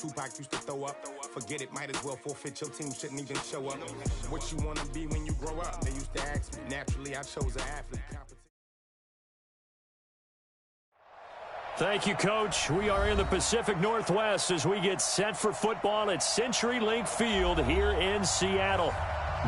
Tupac used to throw up. Forget it, might as well forfeit. Your team shouldn't even show up. What you want to be when you grow up? They used to ask me. Naturally, I chose an athlete. Thank you, Coach. We are in the Pacific Northwest as we get set for football at CenturyLink Field here in Seattle.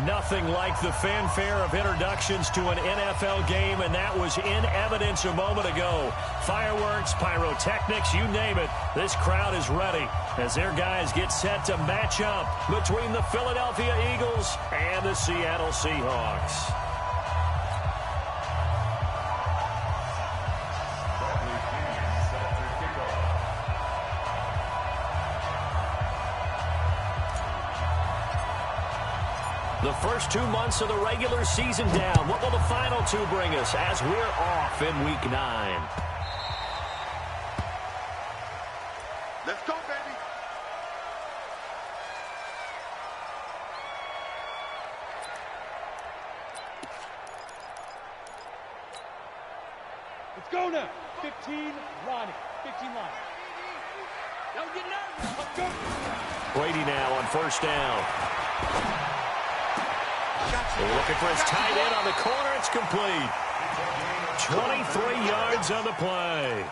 Nothing like the fanfare of introductions to an NFL game, and that was in evidence a moment ago. Fireworks, pyrotechnics, you name it. This crowd is ready as their guys get set to match up between the Philadelphia Eagles and the Seattle Seahawks. The first 2 months of the regular season down. What will the final two bring us as we're off in Week 9? Let's go, baby. Let's go now. 15, Ronnie. 15 line. Don't get nervous. Let's go. Brady now on first down. Looking for his tight end on the corner. It's complete. 23 yards on the play.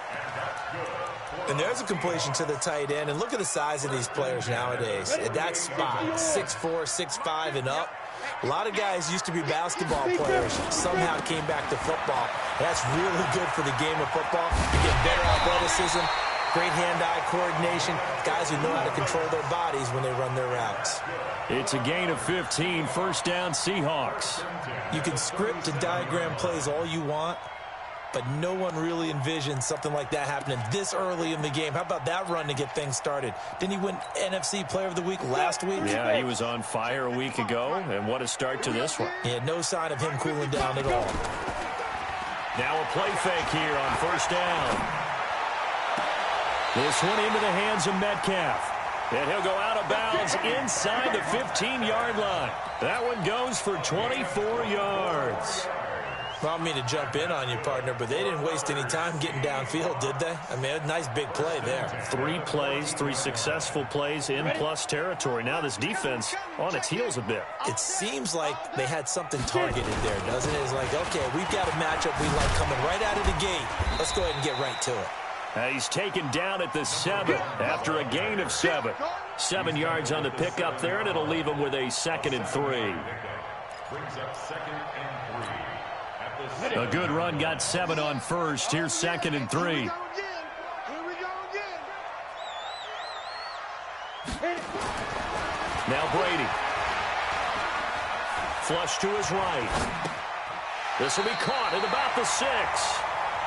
And there's a completion to the tight end. And look at the size of these players nowadays. At that spot, 6'4", 6'5", and up. A lot of guys used to be basketball players, somehow came back to football. That's really good for the game of football. You get better athleticism, great hand-eye coordination, guys who know how to control their bodies when they run their routes. It's a gain of 15, first down Seahawks. You can script and diagram plays all you want, but no one really envisions something like that happening this early in the game. How about that run to get things started? Didn't he win NFC Player of the Week last week? Yeah, he was on fire a week ago, and what a start to this one. Yeah, no sign of him cooling down at all. Now a play fake here on first down. This one into the hands of Metcalf. And he'll go out of bounds inside the 15-yard line. That one goes for 24 yards. Well, I don't mean to jump in on you, partner, but they didn't waste any time getting downfield, did they? I mean, a nice big play there. 3 plays, 3 successful plays in plus territory. Now this defense on its heels a bit. It seems like they had something targeted there, doesn't it? It's like, okay, we've got a matchup we like coming right out of the gate. Let's go ahead and get right to it. He's taken down at the 7 after a gain of 7. 7 yards on the pickup there, and it'll leave him with a 2nd and 3. Brings up 2nd and 3. A good run got 7 on first. Here's 2nd and 3. Here we go again. Now Brady. Flush to his right. This will be caught at about the 6.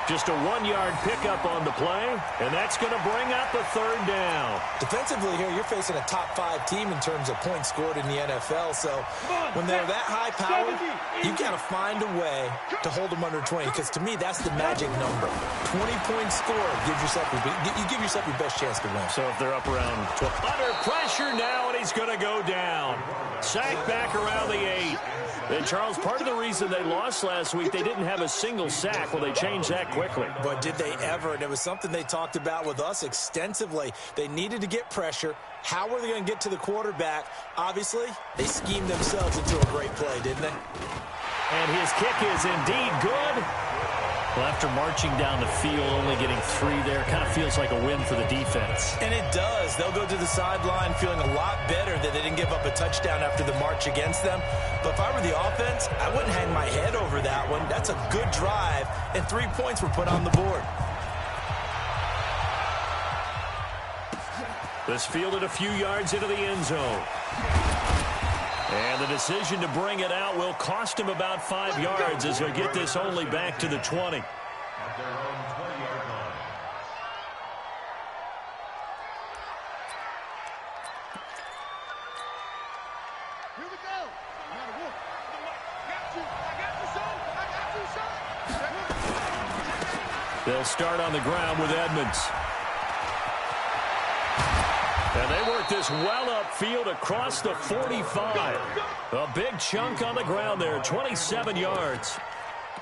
Just a 1-yard pickup on the play, and that's going to bring up a 3rd down. Defensively here, you're facing a top-5 team in terms of points scored in the NFL, so when they're that high-powered, you've got to find a way to hold them under 20, because to me, that's the magic number. 20 points scored, you give yourself your best chance to win. So if they're up around 12. Under pressure now, and he's going to go down. Sacked back around the 8. And, Charles, part of the reason they lost last week, they didn't have a single sack. Well, they changed that quickly. But did they ever? And it was something they talked about with us extensively. They needed to get pressure. How were they going to get to the quarterback? Obviously, they schemed themselves into a great play, didn't they? And his kick is indeed good. Well, after marching down the field, only getting 3 there, kind of feels like a win for the defense. And it does. They'll go to the sideline feeling a lot better that they didn't give up a touchdown after the march against them. But if I were the offense, I wouldn't hang my head over that one. That's a good drive, and 3 points were put on the board. This fielded a few yards into the end zone. And the decision to bring it out will cost him about 5 yards as he'll get this only back to the 20. At their own 20-yard line. Here we go. I got you, son. They'll start on the ground with Edmonds. And they work this well upfield across the 45. A big chunk on the ground there, 27 yards.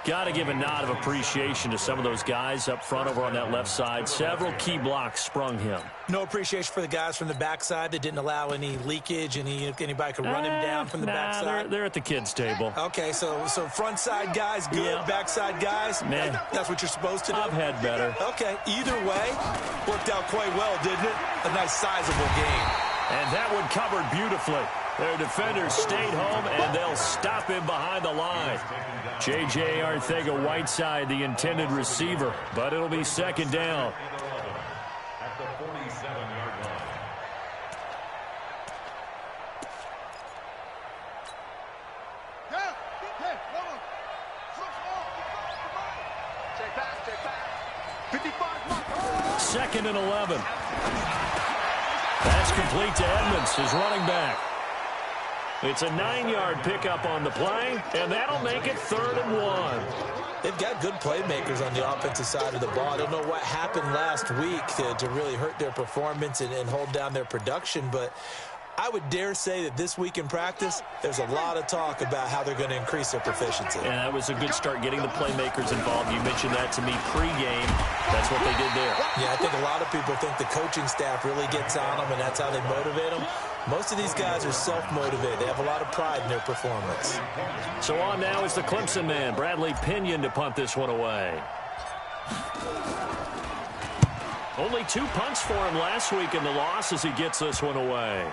Got to give a nod of appreciation to some of those guys up front over on that left side. Several key blocks sprung him. No appreciation for the guys from the backside that didn't allow any leakage, anybody could run him down from the backside? They're at the kids' table. Okay, so front side guys good, Yeah. backside guys, Man, that's what you're supposed to do? I've had better. Okay, either way, worked out quite well, didn't it? A nice sizable game. And that one covered beautifully. Their defenders stayed home, and they'll stop him behind the line. J.J. Arcega-Whiteside, the intended receiver, but it'll be second down. At the 47-yard line. Second and 11. That's complete to Edmonds, his running back. It's a 9-yard pickup on the play, and that'll make it 3rd and 1. They've got good playmakers on the offensive side of the ball. I don't know what happened last week to really hurt their performance and hold down their production, but I would dare say that this week in practice, there's a lot of talk about how they're going to increase their proficiency. And that was a good start getting the playmakers involved. You mentioned that to me pregame. That's what they did there. Yeah, I think a lot of people think the coaching staff really gets on them, and that's how they motivate them. Most of these guys are self-motivated. They have a lot of pride in their performance. So on now is the Clemson man, Bradley Pinion, to punt this one away. Only 2 punts for him last week in the loss as he gets this one away.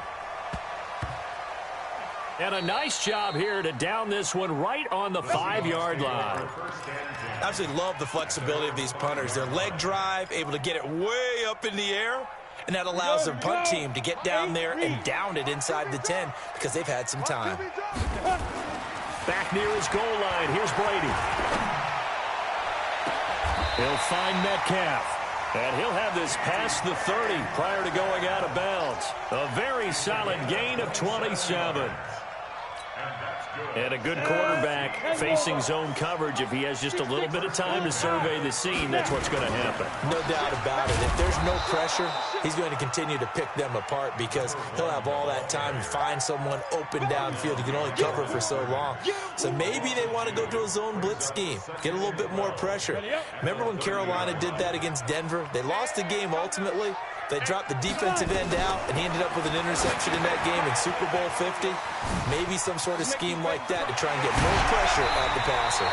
And a nice job here to down this one right on the 5-yard line. I absolutely love the flexibility of these punters. Their leg drive, able to get it way up in the air, and that allows their punt team to get down there and down it inside the 10 because they've had some time. Back near his goal line. Here's Brady. He'll find Metcalf. And he'll have this past the 30 prior to going out of bounds. A very solid gain of 27. And a good quarterback facing zone coverage. If he has just a little bit of time to survey the scene, that's what's going to happen. No doubt about it. If there's no pressure, he's going to continue to pick them apart because he'll have all that time to find someone open downfield. He can only cover for so long. So maybe they want to go to a zone blitz scheme, get a little bit more pressure. Remember when Carolina did that against Denver? They lost the game ultimately. They dropped the defensive end out, and he ended up with an interception in that game in Super Bowl 50. Maybe some sort of scheme like that to try and get more pressure at the passer.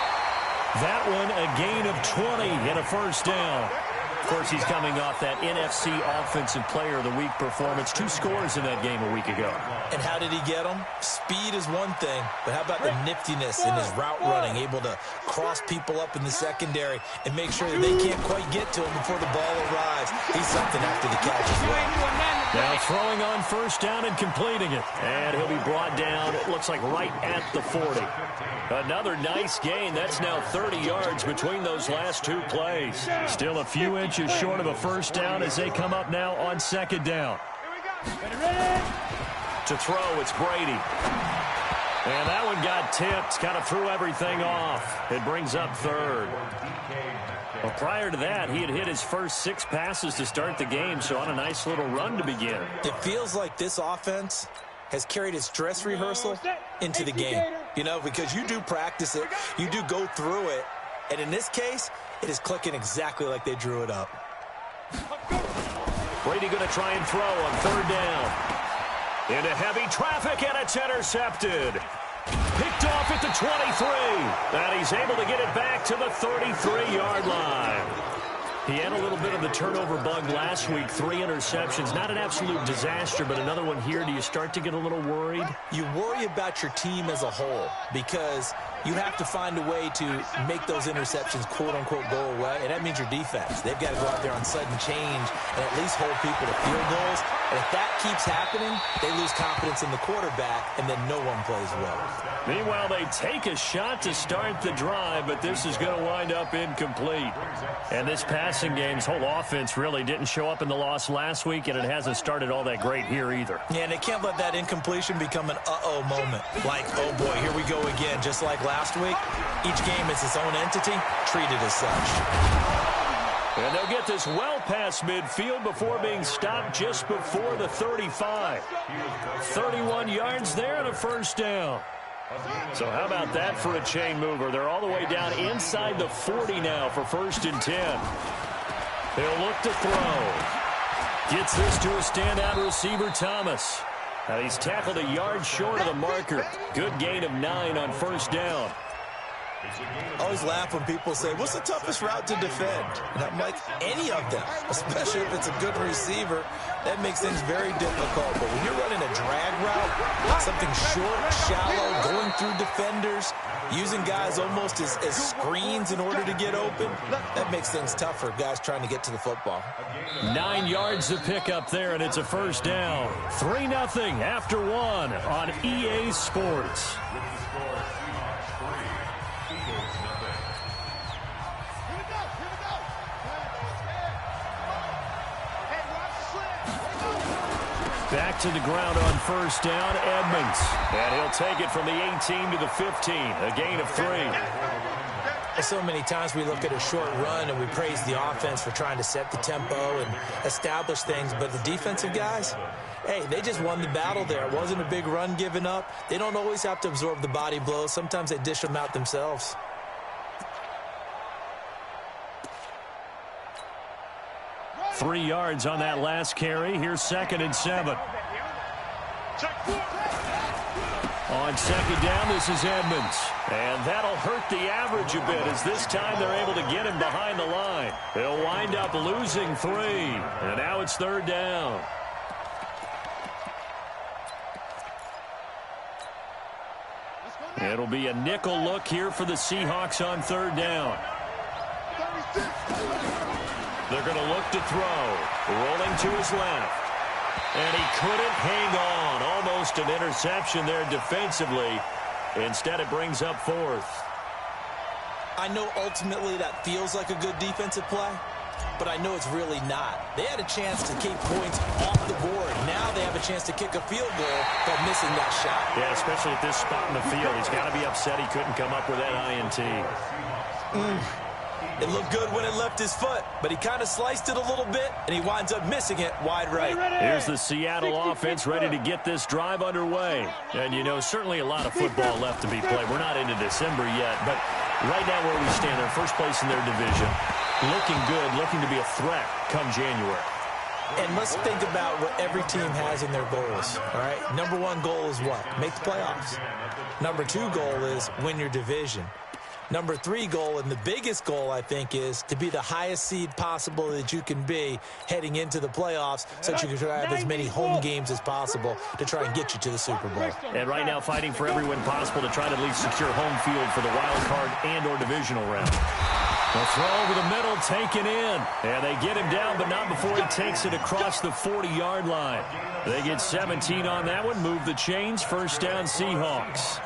That one, a gain of 20 and a first down. Of course, he's coming off that NFC Offensive Player of the Week performance. 2 scores in that game a week ago. And how did he get them? Speed is one thing, but how about the niftiness in his route running, able to cross people up in the secondary and make sure that they can't quite get to him before the ball arrives. He's something after the catch as well. Now throwing on first down and completing it. And he'll be brought down, it looks like right at the 40. Another nice gain. That's now 30 yards between those last 2 plays. Still a few inches short of a first down as they come up now on second down. To throw, it's Brady. And that one got tipped, kind of threw everything off. It brings up 3rd. Well, prior to that, he had hit his first 6 passes to start the game, so on a nice little run to begin. It feels like this offense has carried its dress rehearsal into the game. You know, because you do practice it, you do go through it, and in this case, it is clicking exactly like they drew it up. Brady going to try and throw on 3rd down. Into heavy traffic, and it's intercepted. Picked off at the 23. And he's able to get it back to the 33-yard line. He had a little bit of the turnover bug last week. 3 interceptions. Not an absolute disaster, but another one here. Do you start to get a little worried? You worry about your team as a whole because you have to find a way to make those interceptions, quote-unquote, go away, and that means your defense. They've got to go out there on sudden change and at least hold people to field goals. And if that keeps happening, they lose confidence in the quarterback, and then no one plays well. Meanwhile, they take a shot to start the drive, but this is going to wind up incomplete. And this passing game's whole offense really didn't show up in the loss last week, and it hasn't started all that great here either. Yeah, and they can't let that incompletion become an uh-oh moment. Like, oh boy, here we go again, just like last week. Each game is its own entity, treated as such. And they'll get this well past midfield before being stopped just before the 35. 31 yards there and a first down. So how about that for a chain mover? They're all the way down inside the 40 now for 1st and 10. He'll look to throw. Gets this to a standout receiver, Thomas. Now he's tackled a yard short of the marker. Good gain of 9 on 1st down. I always laugh when people say, what's the toughest route to defend? And I'm like, any of them, especially if it's a good receiver. That makes things very difficult. But when you're running a drag route, something short, shallow, going through defenders, using guys almost as screens in order to get open, that makes things tough for guys trying to get to the football. 9 yards to pick up there, and it's a 1st down. 3-0 after 1 on EA Sports. Back to the ground on 1st down, Edmonds. And he'll take it from the 18 to the 15, a gain of 3. So many times we look at a short run and we praise the offense for trying to set the tempo and establish things, but the defensive guys, hey, they just won the battle there. It wasn't a big run given up. They don't always have to absorb the body blows. Sometimes they dish them out themselves. Three yards on that last carry. Here's 2nd and 7. On 2nd down, this is Edmonds. And that'll hurt the average a bit as this time they're able to get him behind the line. He'll wind up losing 3. And now it's 3rd down. It'll be a nickel look here for the Seahawks on 3rd down. They're going to look to throw. Rolling to his left. And he couldn't hang on. Almost an interception there defensively. Instead, it brings up 4th. I know ultimately that feels like a good defensive play, but I know it's really not. They had a chance to keep points off the board. Now they have a chance to kick a field goal by missing that shot. Yeah, especially at this spot in the field. He's got to be upset he couldn't come up with that INT. It looked good when it left his foot, but he kind of sliced it a little bit, and he winds up missing it wide right. Here's the Seattle offense ready to get this drive underway. And, you know, certainly a lot of football left to be played. We're not into December yet, but right now where we stand, they're first place in their division. Looking good, looking to be a threat come January. And let's think about what every team has in their goals, all right? Number 1 goal is what? Make the playoffs. Number 2 goal is win your division. Number 3 goal, and the biggest goal, I think, is to be the highest seed possible that you can be heading into the playoffs so that you can have as many home games as possible to try and get you to the Super Bowl. And right now fighting for every win possible to try to at least secure home field for the wild card and or divisional round. The throw over the middle taken in. And they get him down, but not before he takes it across the 40-yard line. They get 17 on that one, move the chains, 1st down Seahawks.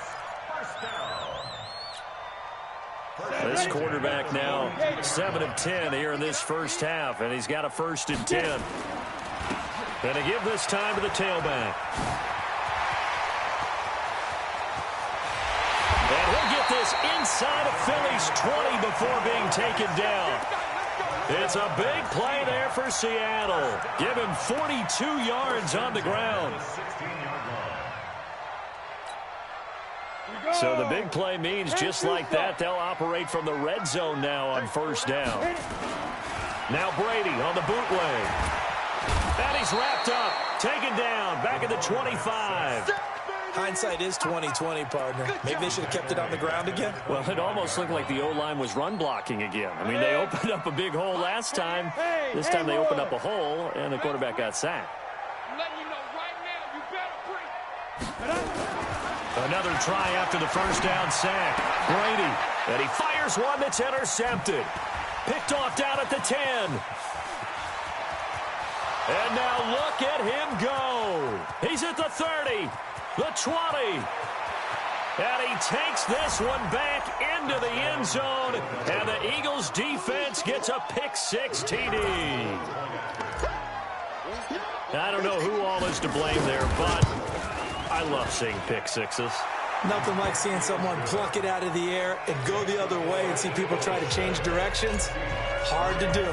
This quarterback now 7 of 10 here in this first half, and he's got a 1st and 10. Going to give this time to the tailback. And he'll get this inside of Philly's 20 before being taken down. It's a big play there for Seattle. Give him 42 yards on the ground. So the big play means just like that, they'll operate from the red zone now on 1st down. Now Brady on the bootleg. And he's wrapped up, taken down, back at the 25. Hindsight is 20/20, partner. Maybe they should have kept it on the ground again. Well, it almost looked like the O-line was run blocking again. I mean, they opened up a big hole last time. This time they opened up a hole, and the quarterback got sacked. Another try after the 1st down sack. Brady, and he fires one that's intercepted. Picked off down at the 10. And now look at him go. He's at the 30, the 20. And he takes this one back into the end zone. And the Eagles defense gets a pick-6 TD. I don't know who all is to blame there, but I love seeing pick-6s. Nothing like seeing someone pluck it out of the air and go the other way and see people try to change directions. Hard to do.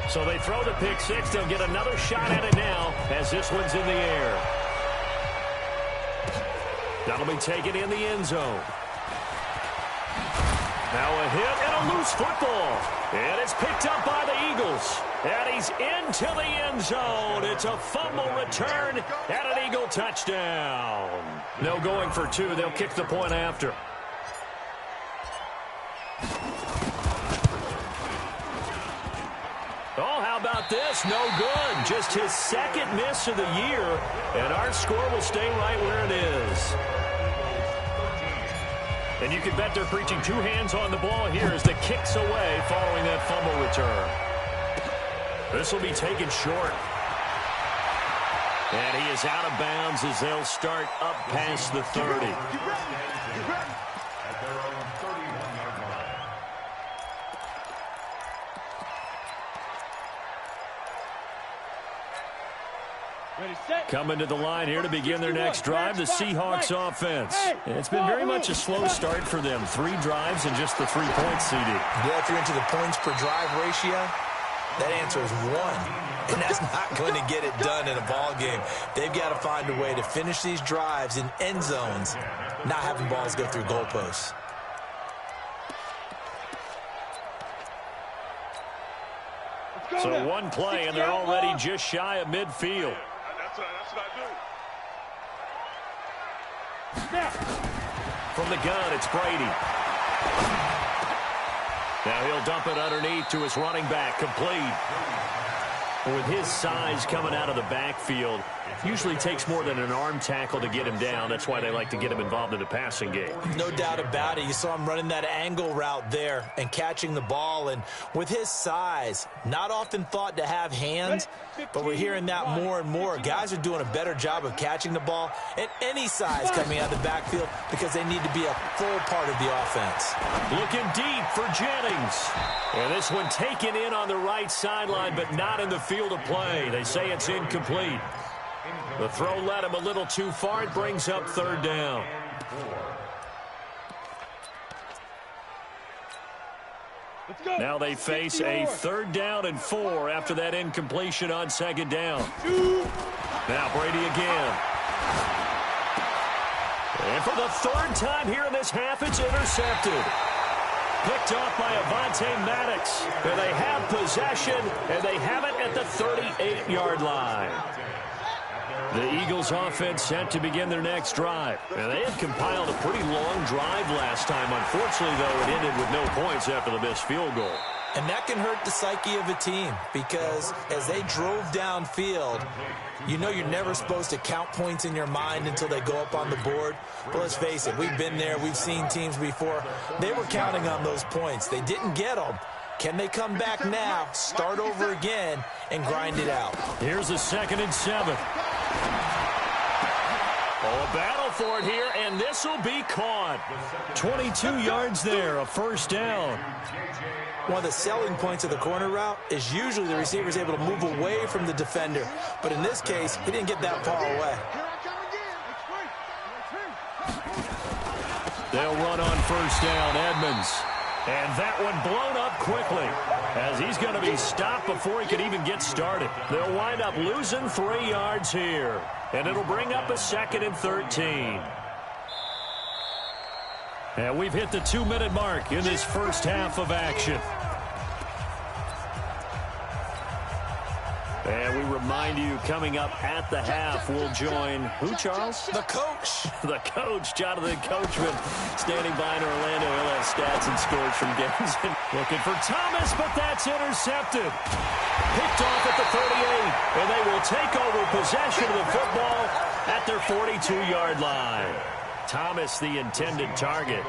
So they throw the pick-6. They'll get another shot at it now as this one's in the air. That'll be taken in the end zone. Now a hit and a loose football. And it's picked up by the Eagles. And he's into the end zone. It's a fumble return and an Eagle touchdown. No going for two. They'll kick the point after. Oh, how about this? No good. Just his second miss of the year. And our score will stay right where it is. And you can bet they're preaching two hands on the ball here as the kick's away following that fumble return. This will be taken short. And he is out of bounds as they'll start up past the 30. At their own 31-yard line. Coming to the line here to begin their next drive, the Seahawks offense. It's been very much a slow start for them. 3 drives and just the 3 points seeded. Yeah, if you're into the points per drive ratio, that answer is 1. And that's not going to get it done in a ball game. They've got to find a way to finish these drives in end zones, not having balls go through goalposts. So one play, and they're already just shy of midfield. That's what I do. From the gun, it's Brady. Now he'll dump it underneath to his running back, complete. With his size coming out of the backfield, usually takes more than an arm tackle to get him down. That's why they like to get him involved in the passing game. No doubt about it. You saw him running that angle route there and catching the ball. And with his size, not often thought to have hands, but we're hearing that more and more. Guys are doing a better job of catching the ball at any size coming out of the backfield because they need to be a full part of the offense. Looking deep for Jennings. And this one taken in on the right sideline, but not in the field of play. They say it's incomplete. The throw led him a little too far. It brings up 3rd down. Now they face a 3rd down and 4 after that incompletion on 2nd down. Now Brady again. And for the 3rd time here in this half, it's intercepted. Picked off by Avonte Maddox. And they have possession, and they have it at the 38-yard line. The Eagles offense set to begin their next drive. And they had compiled a pretty long drive last time. Unfortunately, though, it ended with no points after the missed field goal. And that can hurt the psyche of a team because as they drove downfield, you know you're never supposed to count points in your mind until they go up on the board. But let's face it, we've been there. We've seen teams before. They were counting on those points. They didn't get them. Can they come back now, start over again, and grind it out? Here's a 2nd and 7. Oh, a battle for it here, and this will be caught. 22 yards there, a 1st down. One of the selling points of the corner route is usually the receiver is able to move away from the defender. But in this case, he didn't get that far away. They'll run on 1st down, Edmonds. And that one blown up quickly as he's going to be stopped before he could even get started. They'll wind up losing 3 yards here. And it'll bring up a 2nd and 13. And we've hit the 2-minute mark in this first half of action. And we remind you, coming up at the half, we'll join who, Charles? The coach. The coach, Jonathan Coachman, standing by in Orlando. He'll have stats and scores from games. Looking for Thomas, but that's intercepted. Picked off at the 38, and they will take over possession of the football at their 42-yard line. Thomas, the intended target.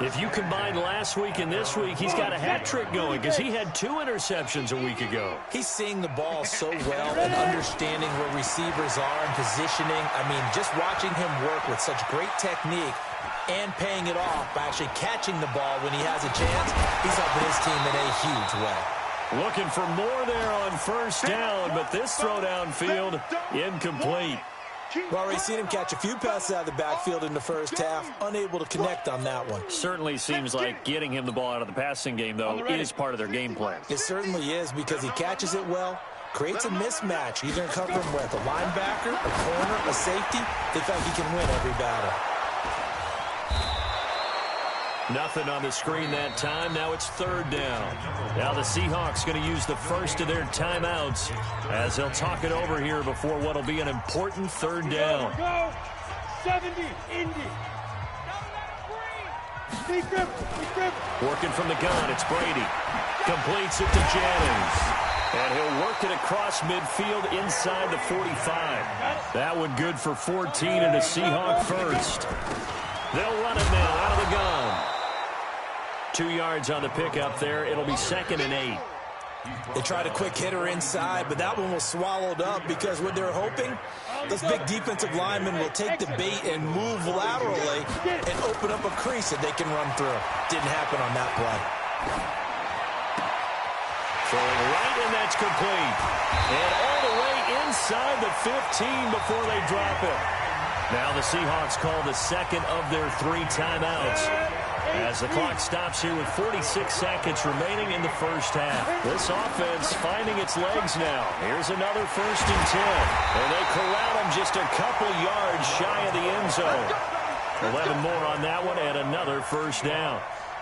If you combine last week and this week, he's got a hat trick going because he had 2 interceptions a week ago. He's seeing the ball so well and understanding where receivers are and positioning. I mean, just watching him work with such great technique and paying it off by actually catching the ball when he has a chance, he's helping his team in a huge way. Looking for more there on 1st down, but this throw downfield, incomplete. We've already seen him catch a few passes out of the backfield in the first half, unable to connect on that one. Certainly seems like getting him the ball out of the passing game, though, is part of their game plan. It certainly is because he catches it well, creates a mismatch. He's going to cover him with a linebacker, a corner, a safety. They feel like he can win every battle. Nothing on the screen that time. Now it's third down. Now the Seahawks going to use the first of their timeouts as they'll talk it over here before what will be an important third down. Go. 70, Indy. Working from the gun, it's Brady. Completes it to Jennings. And he'll work it across midfield inside the 45. That one good for 14 and a Seahawk first. They'll run it now out of the gun. 2 yards on the pickup there. It'll be 2nd and 8. They tried a quick hitter inside, but that one was swallowed up because what they're hoping, those big defensive linemen will take the bait and move laterally and open up a crease that they can run through. Didn't happen on that play. Throwing right, and that's complete. And all the way inside the 15 before they drop it. Now the Seahawks call the second of their 3 timeouts as the clock stops here with 46 seconds remaining in the first half. This offense finding its legs now. Here's another 1st and 10. And they corral him just a couple yards shy of the end zone. 11 more on that one and another first down.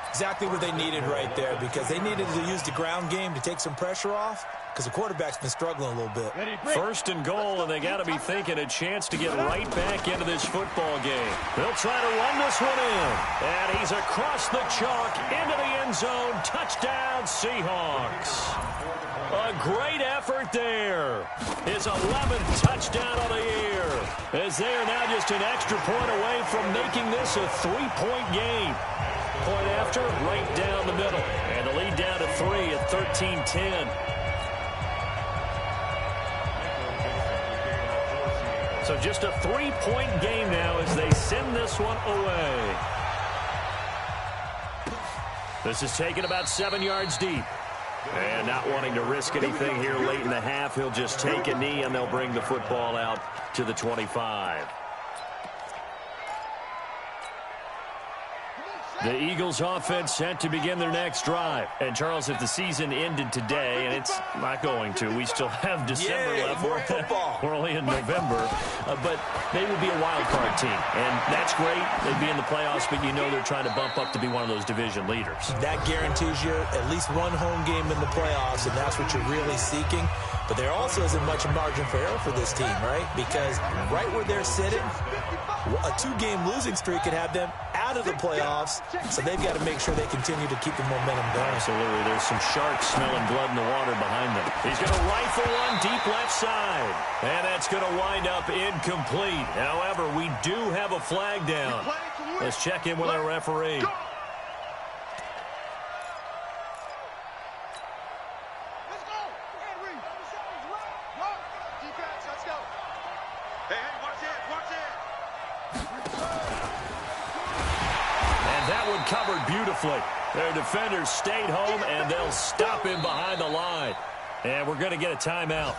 Exactly what they needed right there because they needed to use the ground game to take some pressure off because the quarterback's been struggling a little bit. 1st and goal, and they got to be thinking a chance to get right back into this football game. They'll try to run this one in. And he's across the chalk into the end zone. Touchdown, Seahawks. A great effort there. His 11th touchdown of the year. As they are now just an extra point away from making this a 3-point game. Point after, right down the middle. And the lead down to 3 at 13-10. So just a 3-point game now as they send this one away. This is taken about 7 yards deep. And not wanting to risk anything here late in the half, he'll just take a knee and they'll bring the football out to the 25. The Eagles offense set to begin their next drive. And, Charles, if the season ended today, and it's not going to, we still have December left. More football. We're only in November. But they would be a wild card team. And that's great. They'd be in the playoffs, but you know they're trying to bump up to be one of those division leaders. That guarantees you at least one home game in the playoffs, and that's what you're really seeking. But there also isn't much margin for error for this team, right? Because right where they're sitting, a 2-game losing streak could have them out of the playoffs, so they've got to make sure they continue to keep the momentum going. Absolutely. There's some sharks smelling blood in the water behind them. He's going to rifle one deep left side, and that's going to wind up incomplete. However, we do have a flag down. Let's check in with our referee. Covered beautifully. Their defenders stayed home, and they'll stop him behind the line. And we're going to get a timeout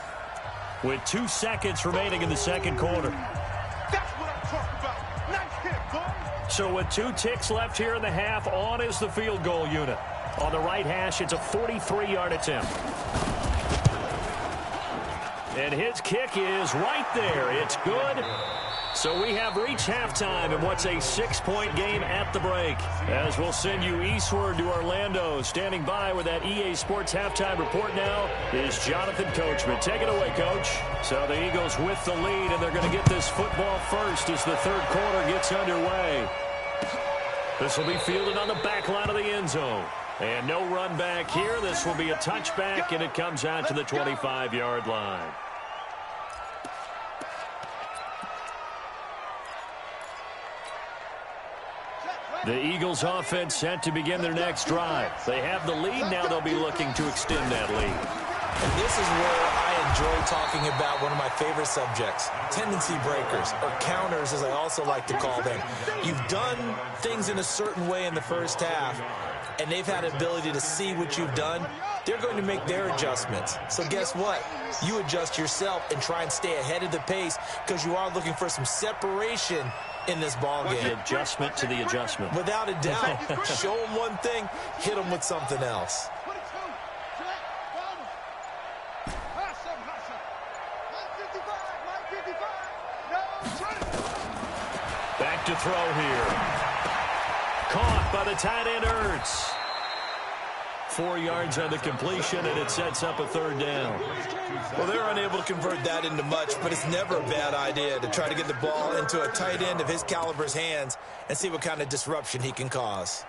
with 2 seconds remaining in the second quarter. That's what I'm talking about. Nice hit, boy. So with 2 ticks left here in the half, on is the field goal unit. On the right hash, it's a 43-yard attempt. And his kick is right there. It's good. So we have reached halftime in what's a 6-point game at the break. As we'll send you eastward to Orlando. Standing by with that EA Sports halftime report now is Jonathan Coachman. Take it away, Coach. So the Eagles with the lead, and they're going to get this football first as the third quarter gets underway. This will be fielded on the back line of the end zone. And no run back here. This will be a touchback, and it comes out to the 25-yard line. The Eagles offense set to begin their next drive. They have the lead. Now they'll be looking to extend that lead. And this is where I enjoy talking about one of my favorite subjects, tendency breakers, or counters as I also like to call them. You've done things in a certain way in the first half, and they've had an ability to see what you've done. They're going to make their adjustments. So guess what? You adjust yourself and try and stay ahead of the pace because you are looking for some separation in this ball game. The adjustment to the adjustment. Without a doubt. Show them one thing, hit them with something else. Back to throw here. caught by the tight end, Ertz. 4 yards on the completion, and it sets up a third down. Well, they're unable to convert that into much, but it's never a bad idea to try to get the ball into a tight end of his caliber's hands and see what kind of disruption he can cause.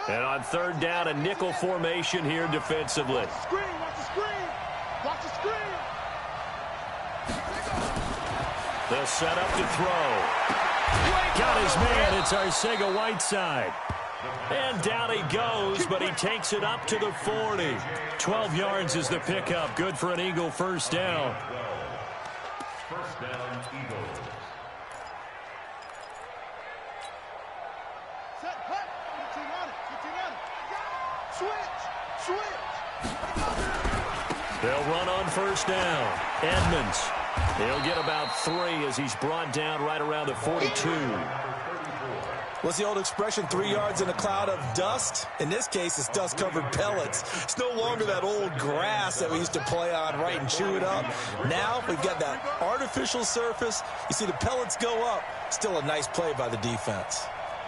And on third down, a nickel formation here defensively. Watch the screen, watch the screen. Watch the screen. They'll set up to throw. Got his man. It's Arcega-Whiteside. And down he goes, but he takes it up to the 40. 12 yards is the pickup. Good for an Eagle first down. First down, Eagles. Set, cut. 15 on it. 15 on it. Switch. Switch. They'll run on first down. Edmonds. He'll get about 3 as he's brought down right around the 42. What's the old expression, 3 yards in a cloud of dust? In this case, it's dust-covered pellets. It's no longer that old grass that we used to play on, right, and chew it up. Now we've got that artificial surface. You see the pellets go up. Still a nice play by the defense.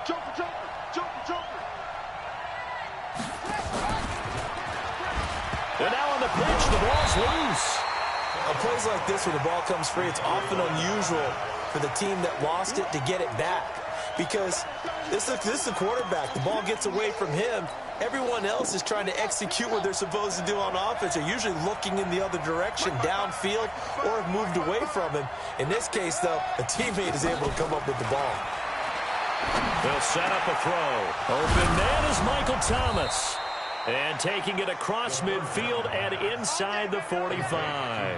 Jumper, jumper, jumper, jumper. And now on the pitch, the ball's loose. On plays like this, when the ball comes free, it's often unusual for the team that lost it to get it back. Because this is a quarterback. The ball gets away from him. Everyone else is trying to execute what they're supposed to do on offense. They're usually looking in the other direction, downfield, or have moved away from him. In this case, though, a teammate is able to come up with the ball. They'll set up a throw. Open man is Michael Thomas. And taking it across midfield and inside the 45.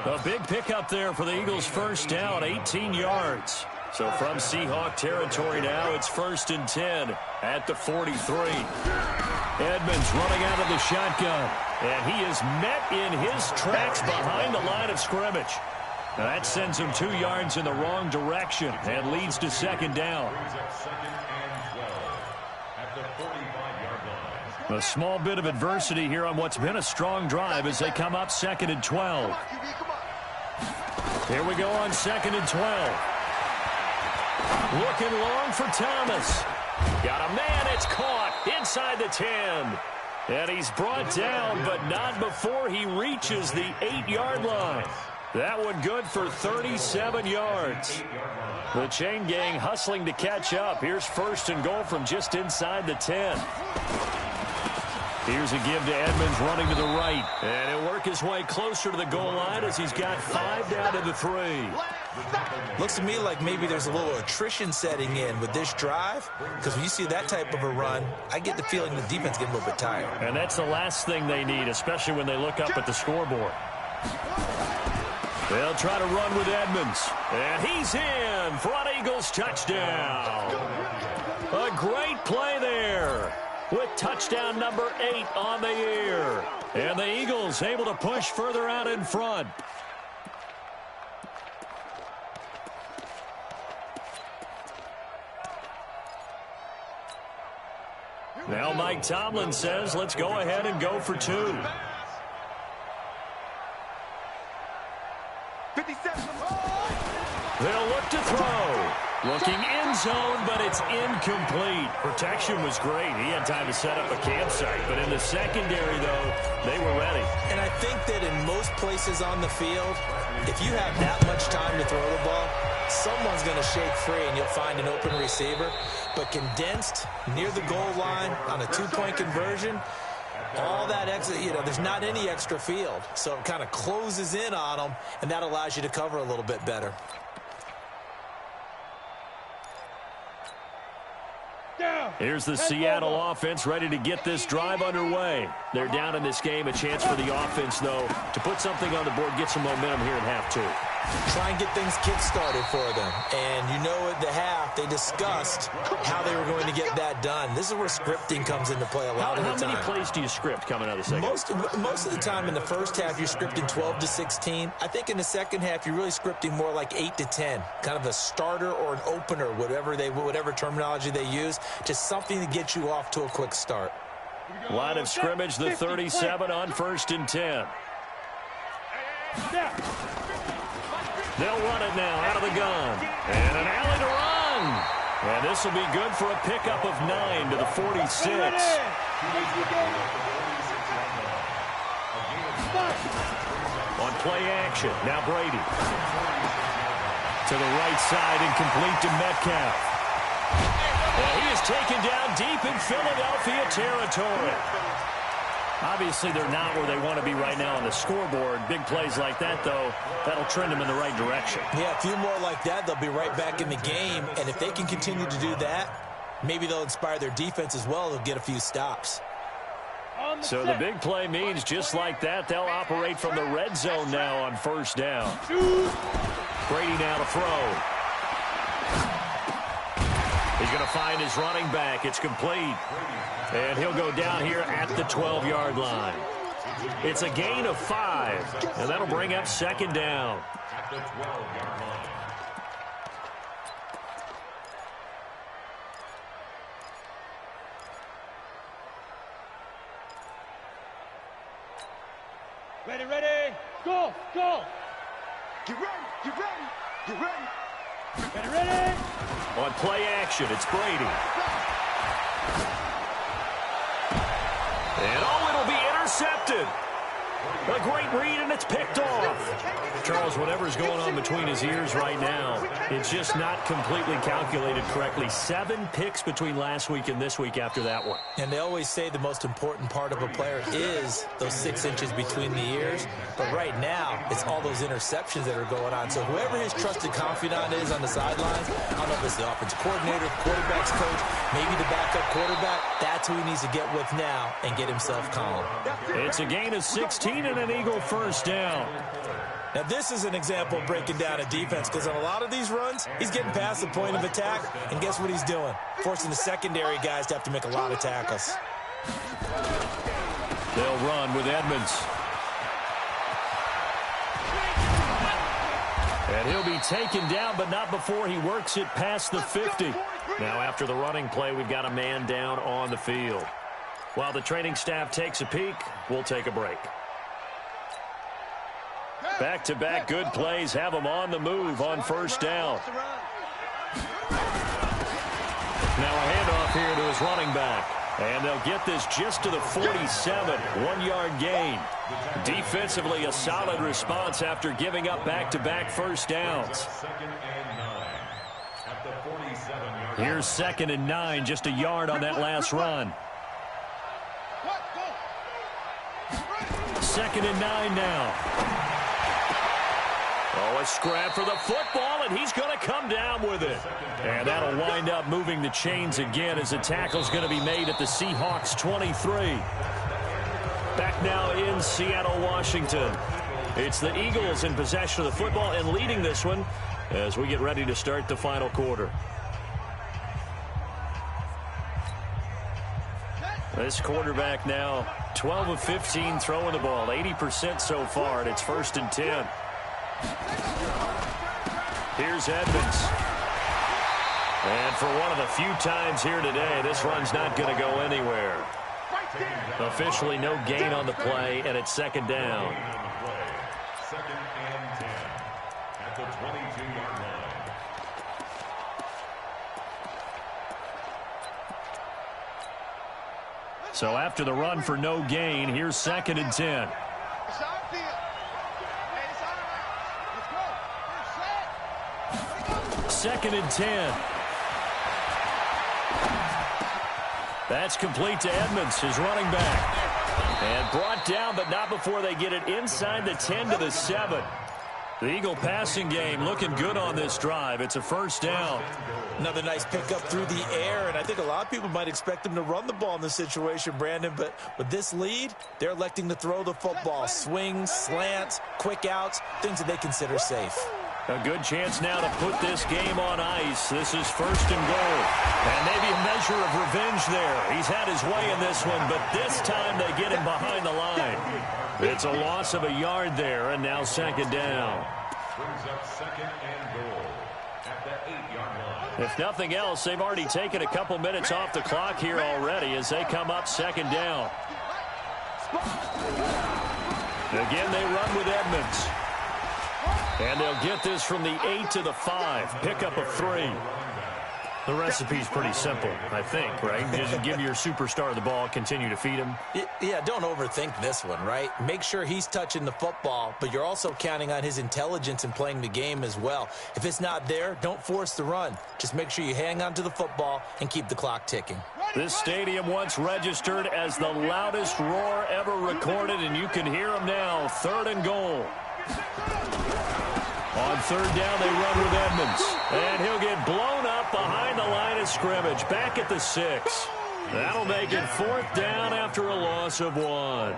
A big pickup there for the Eagles' first down, 18 yards. So from Seahawk territory now, it's 1st and 10 at the 43. Edmonds running out of the shotgun. And he is met in his tracks behind the line of scrimmage. Now that sends him 2 yards in the wrong direction and leads to second down. A small bit of adversity here on what's been a strong drive as they come up 2nd and 12. Here we go on 2nd and 12. Looking long for Thomas. Got a man, it's caught inside the 10. And he's brought down, but not before he reaches the 8-yard line. That one good for 37 yards. The chain gang hustling to catch up. Here's 1st and goal from just inside the 10. Here's a give to Edmonds running to the right. And he'll work his way closer to the goal line as he's got 5 down to the 3. Looks to me like maybe there's a little attrition setting in with this drive, because when you see that type of a run, I get the feeling the defense getting a little bit tired. And that's the last thing they need, especially when they look up at the scoreboard. They'll try to run with Edmonds. And he's in for an Eagles touchdown. A great play there, with touchdown number 8 on the year. And the Eagles able to push further out in front. Now Mike Tomlin says, let's go ahead and go for 2. 57. They'll look to throw. Looking end zone, but it's incomplete. Protection was great. He had time to set up a campsite. But in the secondary, though, they were ready. And I think that in most places on the field, if you have that much time to throw the ball, someone's going to shake free and you'll find an open receiver. But condensed near the goal line on a 2-point conversion, all that extra, there's not any extra field. So it kind of closes in on them, and that allows you to cover a little bit better. Here's the Seattle offense ready to get this drive underway. They're down in this game. A chance for the offense, though, to put something on the board, get some momentum here in half 2. Try and get things kick-started for them. And at the half, they discussed how they were going to get that done. This is where scripting comes into play a lot of the time. How many plays do you script coming out of the second? Most of the time in the first half, you're scripting 12 to 16. I think in the second half, you're really scripting more like 8 to 10. Kind of a starter or an opener, whatever terminology they use. Just something to get you off to a quick start. Line of scrimmage, the 37 on 1st and 10. They'll run it now out of the gun. And an alley to run. And this will be good for a pickup of 9 to the 46. On play action, now Brady. To the right side and complete to Metcalf. And he is taken down deep in Philadelphia territory. Obviously, they're not where they want to be right now on the scoreboard. Big plays like that, though, that'll trend them in the right direction. Yeah, a few more like that, they'll be right back in the game. And if they can continue to do that, maybe they'll inspire their defense as well. They'll get a few stops. So the big play means just like that, they'll operate from the red zone now on first down. Brady now to throw. He's going to find his running back. It's complete. And he'll go down here at the 12-yard line. It's a gain of 5, and that'll bring up second down. At the 12-yard line. Ready, ready, go, go. Get ready, get ready, get ready. Ready, ready. On play action, it's Brady. And it'll be intercepted. A great read, and it's picked off. Charles, whatever's going on between his ears right now, it's just not completely calculated correctly. 7 picks between last week and this week after that one. And they always say the most important part of a player is those 6 inches between the ears. But right now, it's all those interceptions that are going on. So whoever his trusted confidant is on the sidelines, I don't know if it's the offensive coordinator, quarterback's coach, maybe the backup quarterback, that's who he needs to get with now and get himself calm. It's a gain of 16 and an Eagle first down. Now, this is an example of breaking down a defense because on a lot of these runs, he's getting past the point of attack, and guess what he's doing? Forcing the secondary guys to have to make a lot of tackles. They'll run with Edmonds. And he'll be taken down, but not before he works it past the 50. Now, after the running play, we've got a man down on the field. While the training staff takes a peek, we'll take a break. Back-to-back good plays have them on the move on first down. Now a handoff here to his running back. And they'll get this just to the 47, 1-yard gain. Defensively, a solid response after giving up back-to-back first downs. Here's 2nd and 9, just a yard on that last run. 2nd and 9 now. Oh, a scrap for the football, and he's going to come down with it. And that'll wind up moving the chains again as the tackle's going to be made at the Seahawks 23. Back now in Seattle, Washington. It's the Eagles in possession of the football and leading this one as we get ready to start the final quarter. This quarterback now 12 of 15 throwing the ball, 80% so far, and it's 1st and 10. Here's Edmonds. And for one of the few times here today, this run's not going to go anywhere. Officially no gain on the play, and it's 2nd down. 2nd and 10 at the 22-yard line. So after the run for no gain, here's 2nd and 10. 2nd and 10. That's complete to Edmonds, his running back. And brought down, but not before they get it inside the 10 to the 7. The Eagle passing game looking good on this drive. It's a 1st down. Another nice pickup through the air, and I think a lot of people might expect them to run the ball in this situation, Brandon, but with this lead, they're electing to throw the football. Swings, slants, quick outs, things that they consider safe. A good chance now to put this game on ice. This is 1st and goal. And maybe a measure of revenge there. He's had his way in this one, but this time they get him behind the line. It's a loss of a yard there, and now 2nd down. Brings up 2nd and goal at the 8-yard line. If nothing else, they've already taken a couple minutes off the clock here already as they come up 2nd down. Again, they run with Edmonds. And they'll get this from the 8 to the 5. Pickup of 3. The recipe's pretty simple, I think, right? Just give your superstar the ball, continue to feed him. Yeah, don't overthink this one, right? Make sure he's touching the football, but you're also counting on his intelligence in playing the game as well. If it's not there, don't force the run. Just make sure you hang on to the football and keep the clock ticking. This stadium once registered as the loudest roar ever recorded, and you can hear him now. 3rd and goal. On 3rd down, they run with Edmonds. And he'll get blown up behind the line of scrimmage. Back at the 6. That'll make it 4th down after a loss of 1.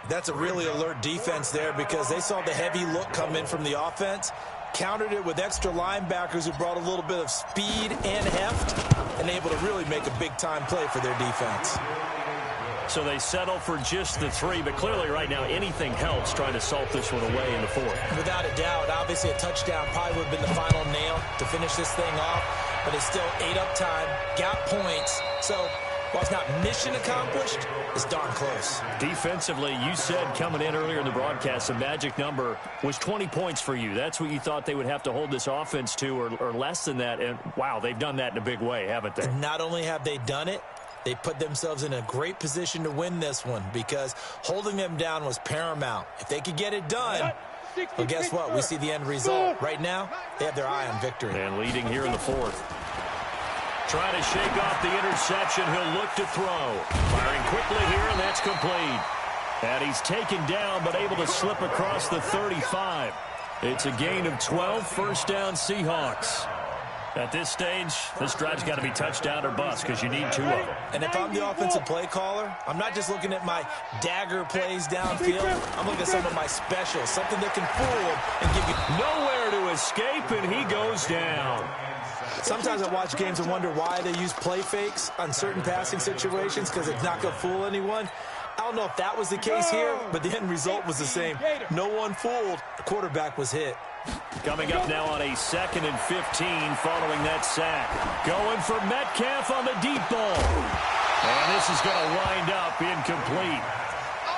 That's a really alert defense there because they saw the heavy look come in from the offense, countered it with extra linebackers who brought a little bit of speed and heft, and able to really make a big-time play for their defense. So they settle for just the 3, but clearly right now anything helps trying to salt this one away in the 4th. Without a doubt, obviously a touchdown probably would have been the final nail to finish this thing off, but it's still 8 up time, got points, so while it's not mission accomplished, it's darn close. Defensively, you said coming in earlier in the broadcast, the magic number was 20 points for you. That's what you thought they would have to hold this offense to or less than that, and wow, they've done that in a big way, haven't they? And not only have they done it, they put themselves in a great position to win this one because holding them down was paramount. If they could get it done, well, guess what? We see the end result. Right now, they have their eye on victory. And leading here in the 4th. Trying to shake off the interception. He'll look to throw. Firing quickly here, and that's complete. And he's taken down, but able to slip across the 35. It's a gain of 12, 1st down Seahawks. At this stage, this drive's got to be touchdown or bust because you need 2 of them. And if I'm the offensive play caller, I'm not just looking at my dagger plays downfield. I'm looking at some of my specials, something that can fool them and give you nowhere to escape, and he goes down. Sometimes I watch games and wonder why they use play fakes on certain passing situations because it's not going to fool anyone. I don't know if that was the case here, but the end result was the same. No one fooled. The quarterback was hit. Coming up now on a 2nd and 15 following that sack. Going for Metcalf on the deep ball. And this is going to wind up incomplete.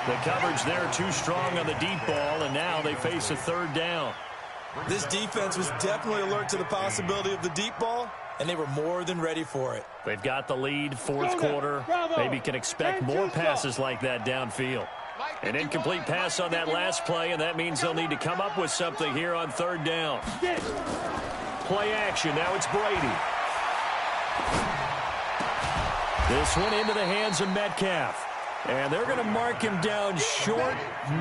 The coverage there too strong on the deep ball, and now they face a 3rd down. This defense was definitely alert to the possibility of the deep ball, and they were more than ready for it. They've got the lead, 4th quarter. Maybe can expect more passes like that downfield. An incomplete pass on that last play, and that means they'll need to come up with something here on 3rd down. Play action. Now it's Brady. This one into the hands of Metcalf. And they're going to mark him down short,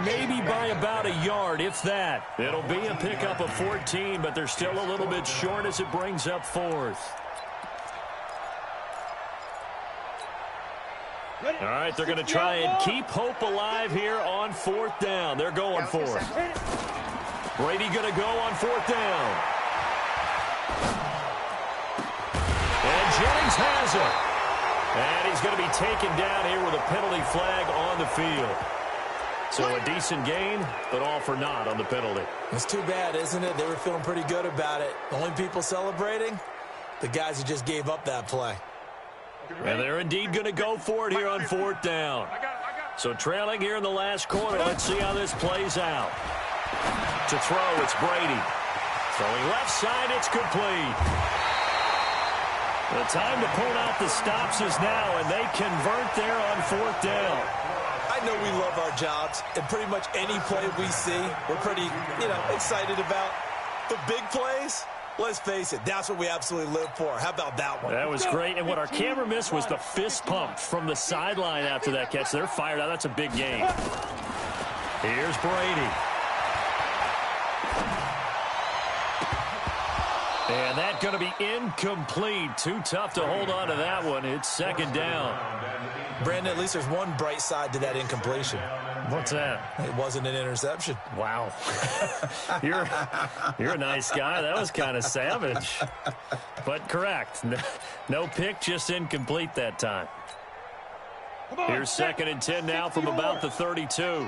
maybe by about a yard, if that. It'll be a pickup of 14, but they're still a little bit short as it brings up 4th. All right, they're going to try and keep hope alive here on 4th down. They're going for it. Brady going to go on 4th down. And Jennings has it. And he's going to be taken down here with a penalty flag on the field. So a decent gain, but all for naught on the penalty. It's too bad, isn't it? They were feeling pretty good about it. The only people celebrating, the guys who just gave up that play. And they're indeed going to go for it here on 4th down. So trailing here in the last quarter. Let's see how this plays out. To throw, it's Brady. Throwing left side, it's complete. The time to pull out the stops is now, and they convert there on 4th down. I know we love our jobs, and pretty much any play we see, we're pretty, excited about. The big plays, let's face it, that's what we absolutely live for. How about that one? That was great, and what our camera missed was the fist pump from the sideline after that catch. They're fired out. That's a big gain. Here's Brady. And that's going to be incomplete. Too tough to hold on to that one. It's 2nd down. Brandon, at least there's one bright side to that incompletion. What's that? It wasn't an interception. Wow. You're a nice guy. That was kind of savage. But correct. No pick, just incomplete that time. Here's 2nd and 10 now from about the 32.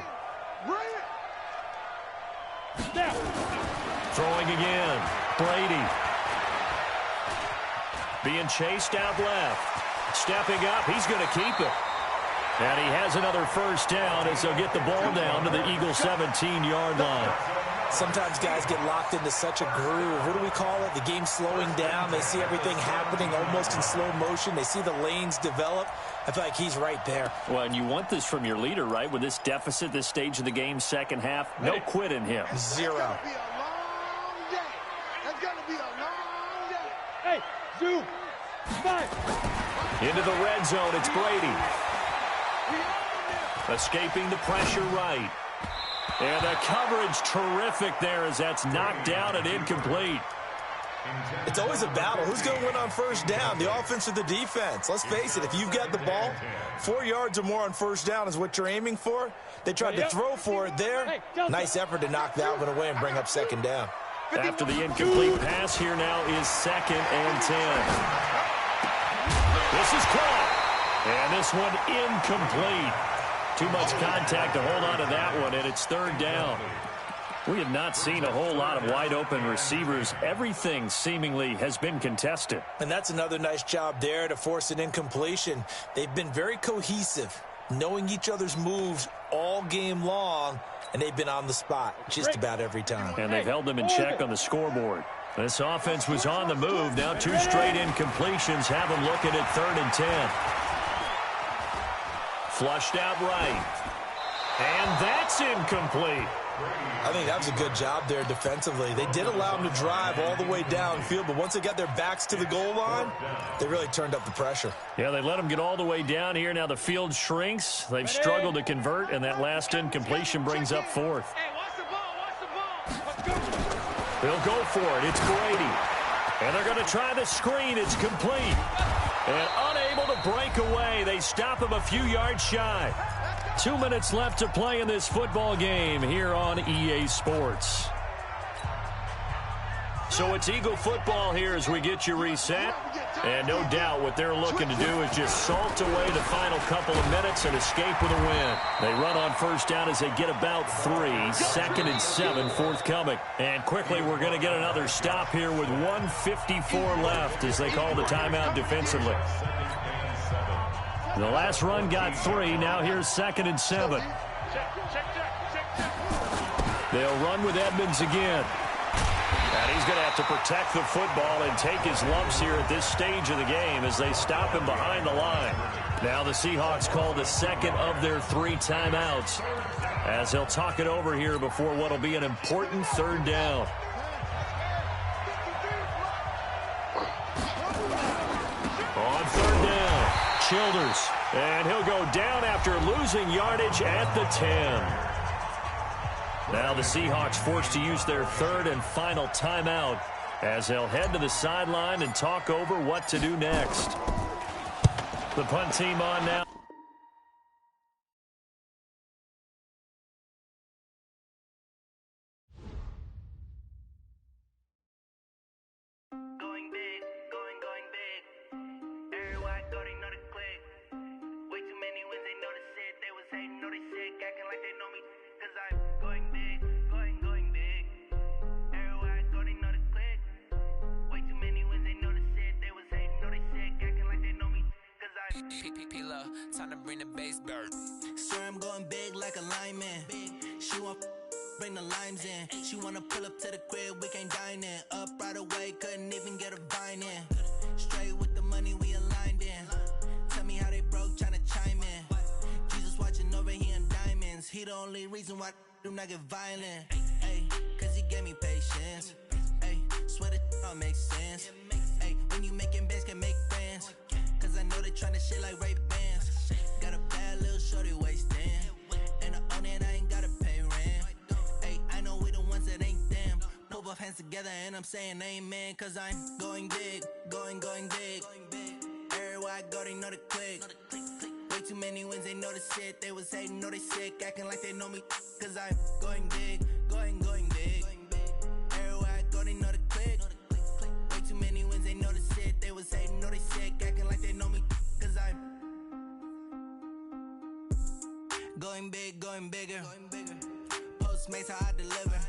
Throwing again. Brady. Being chased out left. Stepping up. He's going to keep it. And he has another 1st down as they'll get the ball down to the Eagles' 17-yard line. Sometimes guys get locked into such a groove. What do we call it? The game slowing down. They see everything happening almost in slow motion. They see the lanes develop. I feel like he's right there. Well, and you want this from your leader, right? With this deficit, this stage of the game, second half, no quit in him. Zero. It's gonna be a long day. Hey, Zoo, fight. Into the red zone, it's Brady. Escaping the pressure right. And the coverage terrific there as that's knocked down and incomplete. It's always a battle. Who's going to win on first down, the offense or the defense? Let's face it, if you've got the ball, 4 yards or more on first down is what you're aiming for. They tried to throw for it there. Nice effort to knock that one away and bring up second down. After the incomplete pass, here now is 2nd and 10. This is caught. And this one incomplete. Too much contact to hold on to that one, and it's 3rd down. We have not seen a whole lot of wide-open receivers. Everything seemingly has been contested. And that's another nice job there to force an incompletion. They've been very cohesive, knowing each other's moves all game long, and they've been on the spot just about every time. And they've held them in check on the scoreboard. This offense was on the move. Now 2 straight incompletions have them looking at 3rd and 10. Flushed out right. And that's incomplete. I think that was a good job there defensively. They did allow them to drive all the way downfield, but once they got their backs to the goal line, they really turned up the pressure. Yeah, they let them get all the way down here. Now the field shrinks. They've struggled to convert, and that last incompletion brings up 4th. Hey, watch the ball, watch the ball. Let's go. They'll go for it. It's Brady. And they're going to try the screen. It's complete. And unable to break away. They stop him a few yards shy. 2 minutes left to play in this football game here on EA Sports. So it's Eagle football here as we get you reset. And no doubt what they're looking to do is just salt away the final couple of minutes and escape with a win. They run on first down as they get about 3. 2nd and 7 forthcoming. And quickly we're going to get another stop here with 1:54 left as they call the timeout defensively. The last run got 3. Now here's 2nd and 7. They'll run with Edmonds again. And he's going to have to protect the football and take his lumps here at this stage of the game as they stop him behind the line. Now the Seahawks call the second of their 3 timeouts as they'll talk it over here before what will be an important 3rd down. On 3rd down, Childers. And he'll go down after losing yardage at the 10. Now the Seahawks forced to use their 3rd and final timeout as they'll head to the sideline and talk over what to do next. The punt team on now. Going big, going big. Everywhere I go, they know the click. Way too many wins, they know the shit. They was hating, know they sick, acting like they know me. Cause I'm going big, going big. Everywhere I go, they know the click. Way too many wins, they know the shit. They was hating, know they sick, acting like they know me. Cause I'm P-P-P-Low, time to bring the bass dirt. swear I'm going big like a lineman. She want bring the limes in. She wanna pull up to the crib, we can't dine in. Up right away, couldn't even get a vine in. Straight with the money, we aligned in. Tell me how they broke, tryna chime in. Jesus watching over here in diamonds. He the only reason why I do not get violent. Ay, cause he gave me patience. Ay, swear that all makes sense. Ay, when you making bands, can make friends. Cause I know they tryna shit like Ray-Bans. Got a bad little shorty wasting. And I own it, I ain't gotta pay rent. Ay, I know we the ones that ain't them. Pull both hands together and I'm saying amen. Cause I'm going big, going big. Everywhere I go, they know the click. Way too many wins, they know the shit. They was hating, know they sick, acting like they know me. Cause I'm going big, going big. Everywhere I go, they know the click. Way too many wins, they know the shit. They was hating, know they sick, acting like they know me. Cause I'm going big, going bigger. Postmates, how I deliver.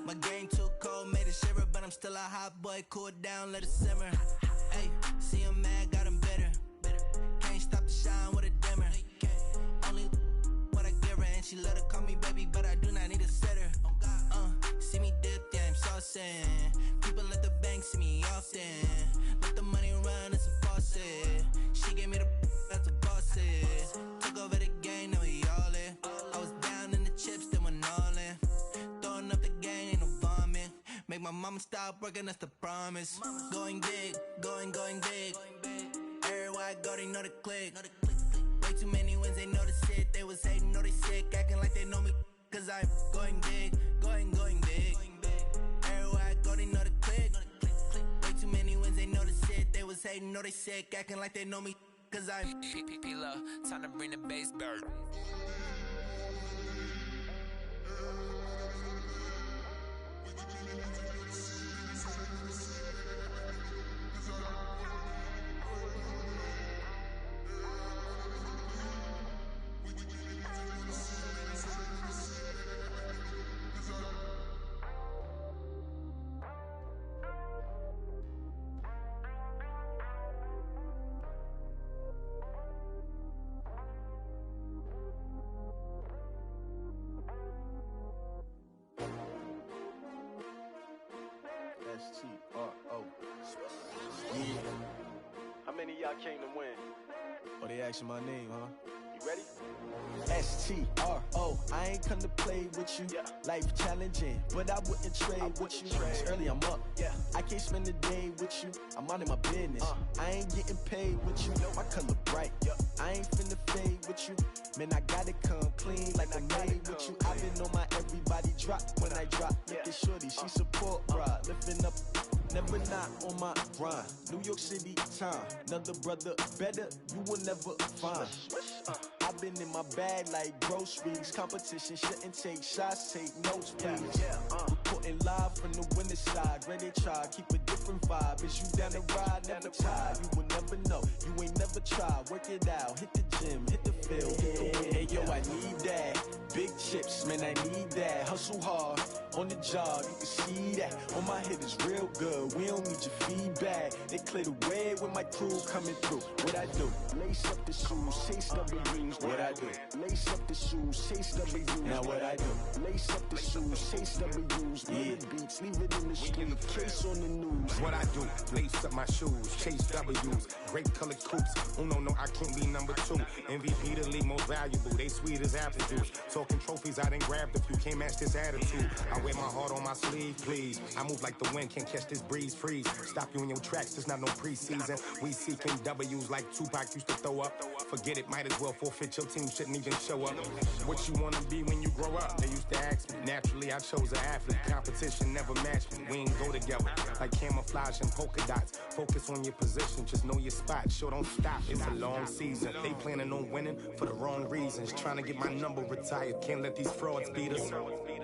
My game too cold, made it shiver, but I'm still a hot boy. Cool it down, let it simmer. Hey, see him mad, got him bitter. Can't stop the shine with a dimmer. Only what I give her, and she let her call me baby, but I do not need a sitter. See flossing. People at the bank see me often. Let the money run as a faucet. She gave me the as a bosses. Took over the game, now we all in. I was down in the chips, then went all in. Throwing up the gang, ain't no vomit. Make my mama stop working, that's the promise. Going big, going big. Everywhere I go, they know the click. Way too many wins, they know the shit. They was hating, know they sick, acting like they know me. Cause I'm going big, going big. Everywhere I go, they know the click. Way too many wins, they know the shit. They was hating, know they sick, acting like they know me. Cause I'm P-Lo, time to bring the bass bird. S-T-R-O. Yeah. How many of y'all came to win? Oh, they asking my name, huh? You ready? S-T-R-O. I ain't come to play with you. Yeah. Life challenging, but I wouldn't trade with you. It's early, I'm up. Yeah. I can't spend the day with you. I'm minding my business. I ain't getting paid with you. My color bright. Yeah. I ain't finna fade with you. Man, I gotta come clean like I'm made with you. I've been on my everybody drop when I drop. Look at shorty, she support ride. Lifting up, never not on my grind. New York City time. Another brother better, you will never find. I've been in my bag like groceries. Competition shouldn't take shots, take notes, please. Reporting live from the winning side. Ready to try, keep a different vibe. Is you down the ride, never tired. You will never know, you ain't never tried. Work it out, hit the gym, hit the field, hit the wind. Hey yo, I need that. Big chips, man, I need that. Hustle hard, on the job, you can see that. On my head is real good, we don't need your feedback. They clear the way with my crew coming through. What I do? Lace up the shoes, chase W's. What I do? Lace up the shoes, chase W's. Now what I do? Lace up the shoes, chase W's. Yeah. Beats, leave it in the street, case on the news. What I do, lace up my shoes, chase W's, great colored coops. Oh no, I can't be number 2. MVP the league most valuable, they sweet as apple juice. Talking trophies, I didn't grab the few, can't match this attitude. I wear my heart on my sleeve, please. I move like the wind, can't catch this breeze, freeze. Stop you in your tracks, there's not no preseason. We seeking W's like Tupac used to throw up. Forget it, might as well forfeit, your team shouldn't even show up. What you wanna be when you grow up, they used to ask me. Naturally, I chose an athlete, competition never matched me. We ain't go together, like camouflage and polka dots. Focus on your position, just know your spot, sure don't stop, it's a long season. They planning on winning for the wrong reasons. Trying to get my number retired, can't let these frauds beat us.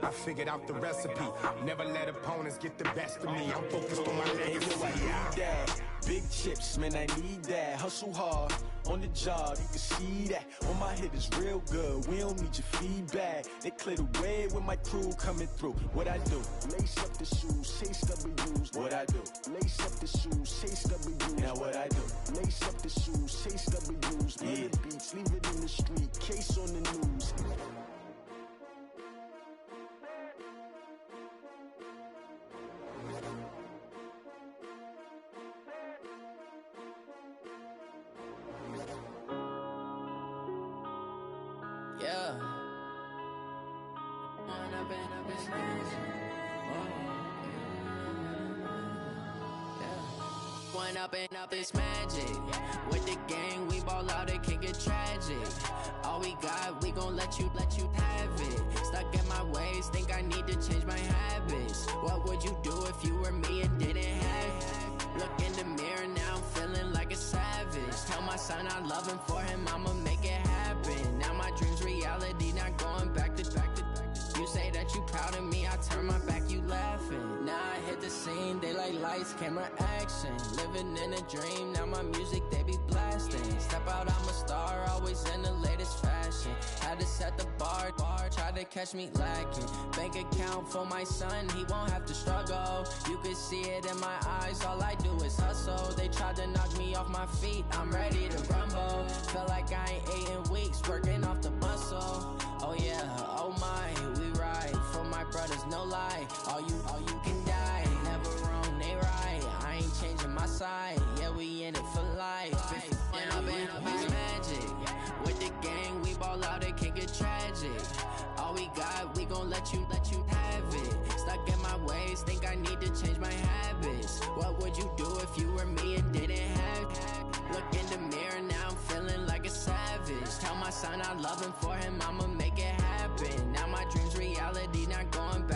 I figured out the recipe, never let opponents get the best of me. I'm focused on my legacy. I need that. Big chips, man, I need that. Hustle hard, on the job, you can see that. On my head is real good, we don't need your feedback. They clear the way with my crew coming through. What I do? Lace up the shoes, chase W's. What I do? Lace up the shoes, chase W's. Now what I do? Lace up the shoes, chase W's. Yeah. Beats, leave it in the street, case on the news. Yeah. One up and up is magic. With the gang, we ball out, it can get tragic. All we got, we gon' let you have it. Stuck in my ways, think I need to change my habits. What would you do if you were me and didn't have it? Look in the mirror, now I'm feeling like a savage. Tell my son I love him, for him I'ma make it happen. Now my dream's reality, not going back to. You say that you proud of me, I turn my back, you laughing. Now I hit the scene, they like lights, camera, action. Living in a dream, now my music, they be blasting. Step out, I'm a star, always in the latest fashion. Had to set the bar, try to catch me lacking. Bank account for my son, he won't have to struggle. You can see it in my eyes, all I do is hustle. They tried to knock me off my feet, I'm ready to rumble. Feel like I ain't ate in weeks, working off the muscle. Oh yeah, oh my, we ride for my brothers, no lie. All you can die. let you have it. Stuck in my ways, think I need to change my habits. What would you do if you were me and didn't have? Look in the mirror, now I'm feeling like a savage. Tell my son I love him, for him I'ma make it happen. Now my dream's reality, not going